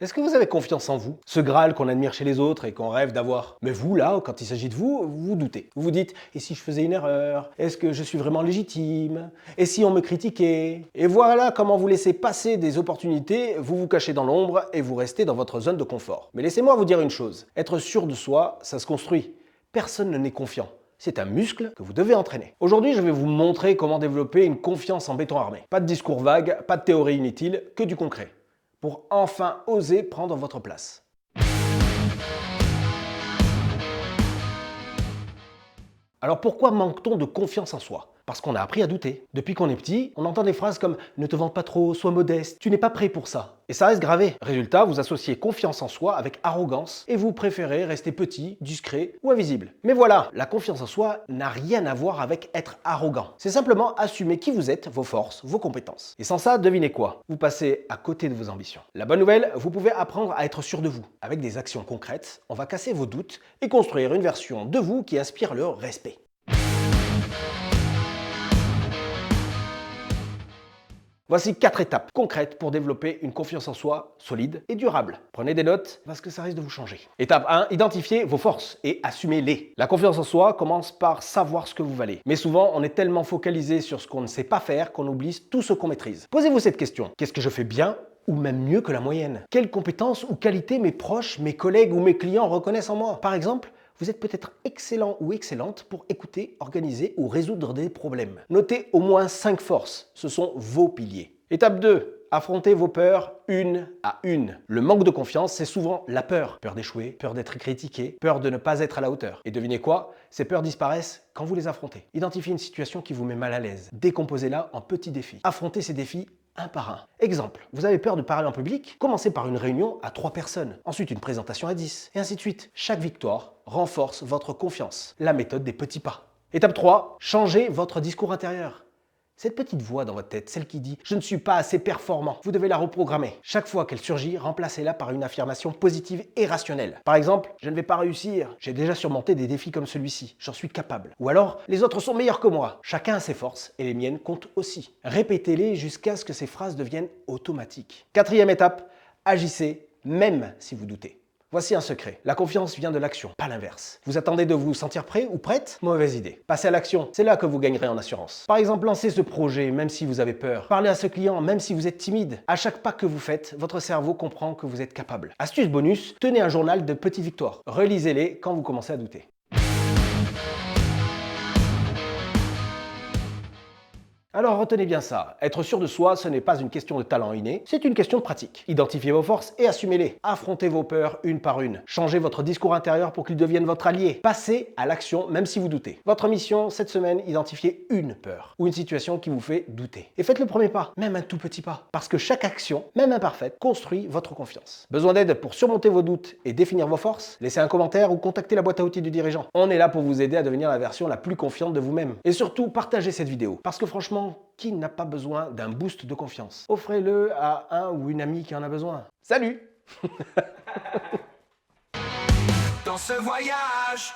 Est-ce que vous avez confiance en vous? Ce Graal qu'on admire chez les autres et qu'on rêve d'avoir. Mais vous, là, quand il s'agit de vous, vous doutez. Vous vous dites, et si je faisais une erreur? Est-ce que je suis vraiment légitime? Et si on me critiquait? Et voilà comment vous laissez passer des opportunités, vous vous cachez dans l'ombre et vous restez dans votre zone de confort. Mais laissez-moi vous dire une chose, être sûr de soi, ça se construit. Personne ne n'est confiant. C'est un muscle que vous devez entraîner. Aujourd'hui, je vais vous montrer comment développer une confiance en béton armé. Pas de discours vagues, pas de théorie inutile, que du concret. Pour enfin oser prendre votre place. Alors pourquoi manque-t-on de confiance en soi? Parce qu'on a appris à douter. Depuis qu'on est petit, on entend des phrases comme « ne te vante pas trop, sois modeste, tu n'es pas prêt pour ça ». Et ça reste gravé. Résultat, vous associez confiance en soi avec arrogance et vous préférez rester petit, discret ou invisible. Mais voilà, la confiance en soi n'a rien à voir avec être arrogant. C'est simplement assumer qui vous êtes, vos forces, vos compétences. Et sans ça, devinez quoi? Vous passez à côté de vos ambitions. La bonne nouvelle, vous pouvez apprendre à être sûr de vous. Avec des actions concrètes, on va casser vos doutes et construire une version de vous qui inspire le respect. Voici 4 étapes concrètes pour développer une confiance en soi solide et durable. Prenez des notes parce que ça risque de vous changer. Étape 1, identifiez vos forces et assumez-les. La confiance en soi commence par savoir ce que vous valez. Mais souvent, on est tellement focalisé sur ce qu'on ne sait pas faire qu'on oublie tout ce qu'on maîtrise. Posez-vous cette question. Qu'est-ce que je fais bien ou même mieux que la moyenne? Quelles compétences ou qualités mes proches, mes collègues ou mes clients reconnaissent en moi? Par exemple, vous êtes peut-être excellent ou excellente pour écouter, organiser ou résoudre des problèmes. Notez au moins 5 forces, ce sont vos piliers. Étape 2, affrontez vos peurs une à une. Le manque de confiance, c'est souvent la peur. Peur d'échouer, peur d'être critiqué, peur de ne pas être à la hauteur. Et devinez quoi? Ces peurs disparaissent quand vous les affrontez. Identifiez une situation qui vous met mal à l'aise. Décomposez-la en petits défis. Affrontez ces défis un par un. Exemple, vous avez peur de parler en public? Commencez par une réunion à 3 personnes, ensuite une présentation à 10, et ainsi de suite. Chaque victoire renforce votre confiance. La méthode des petits pas. Étape 3, changez votre discours intérieur. Cette petite voix dans votre tête, celle qui dit « je ne suis pas assez performant », vous devez la reprogrammer. Chaque fois qu'elle surgit, remplacez-la par une affirmation positive et rationnelle. Par exemple, « je ne vais pas réussir, j'ai déjà surmonté des défis comme celui-ci, j'en suis capable ». Ou alors « les autres sont meilleurs que moi, chacun a ses forces et les miennes comptent aussi ». Répétez-les jusqu'à ce que ces phrases deviennent automatiques. 4e étape, agissez même si vous doutez. Voici un secret. La confiance vient de l'action, pas l'inverse. Vous attendez de vous sentir prêt ou prête? Mauvaise idée. Passez à l'action, c'est là que vous gagnerez en assurance. Par exemple, lancez ce projet même si vous avez peur. Parlez à ce client même si vous êtes timide. À chaque pas que vous faites, votre cerveau comprend que vous êtes capable. Astuce bonus, tenez un journal de petites victoires. Relisez-les quand vous commencez à douter. Alors retenez bien ça, être sûr de soi, ce n'est pas une question de talent inné, c'est une question de pratique. Identifiez vos forces et assumez-les. Affrontez vos peurs une par une. Changez votre discours intérieur pour qu'il devienne votre allié. Passez à l'action même si vous doutez. Votre mission cette semaine, identifiez une peur ou une situation qui vous fait douter. Et faites le premier pas, même un tout petit pas. Parce que chaque action, même imparfaite, construit votre confiance. Besoin d'aide pour surmonter vos doutes et définir vos forces? Laissez un commentaire ou contactez la boîte à outils du dirigeant. On est là pour vous aider à devenir la version la plus confiante de vous-même. Et surtout, partagez cette vidéo. Parce que franchement, qui n'a pas besoin d'un boost de confiance? Offrez-le à un ou une amie qui en a besoin. Salut! Dans ce voyage